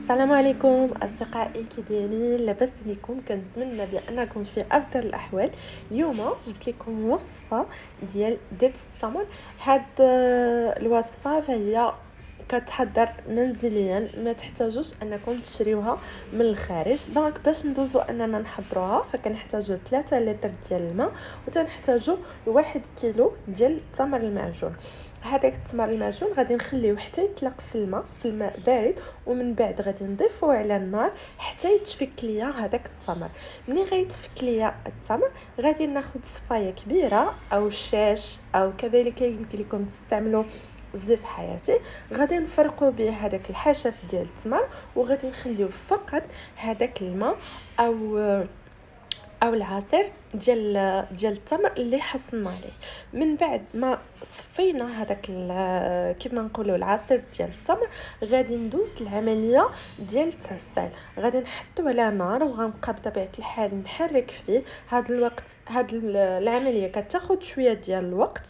السلام عليكم اصدقائي، كي دايرين؟ لاباس عليكم؟ كنتمنى بانكم في افضل الاحوال. اليوم جبت لكم وصفه ديال دبس التمر. هاد الوصفه فهي كتحضر منزليا، ما تحتاجوش انكم تشريوها من الخارج. دونك باش ندوزو اننا نحضروها فكنحتاجو 3 لتر ديال الماء، وتنحتاجو 1 كيلو ديال التمر المعجون. هذاك التمر المعجون غادي نخليوه حتى يطلق في الماء بارد، ومن بعد غادي نضيفوه على النار حتى يتفك ليا هذاك التمر. ملي غيتفك ليا التمر غادي ناخذ صفايه كبيره او شاش، او كذلك يمكن لكم تستعملوا زيت حياتي. غادي نفرقوا به هذاك الحشف ديال التمر، وغادي نخليو فقط هذاك الماء او العصير ديال التمر اللي حصلنا عليه. من بعد ما صفينا هذاك كيف ما نقولوا العصير ديال التمر، غادي ندوز العمليه ديال التغسال. غادي نحطو على نار وغنبقى بطبيعه الحال نحرك فيه. هاد العمليه كتاخذ شويه ديال الوقت.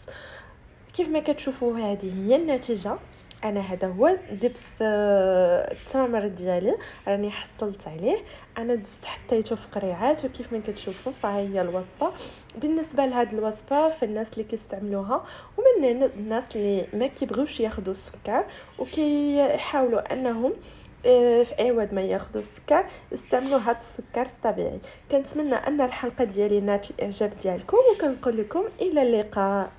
كيف ما كتشوفوا هذه هي النتيجه. انا هذا هو دبس التمر ديالي، راني حصلت عليه. انا دزت حطيته في قريعات، وكيف ما كتشوفوا فهي الوصفه. بالنسبه لهاد الوصفه فالناس اللي كيستعملوها، ومن الناس اللي ما كيبغيوش ياخذوا السكر وكيحاولوا انهم في عوض ما ياخذوا السكر استعملوا هذا السكر الطبيعي. كنتمنى ان الحلقه ديالي نالت الاعجاب ديالكم، وكنقول لكم الى اللقاء.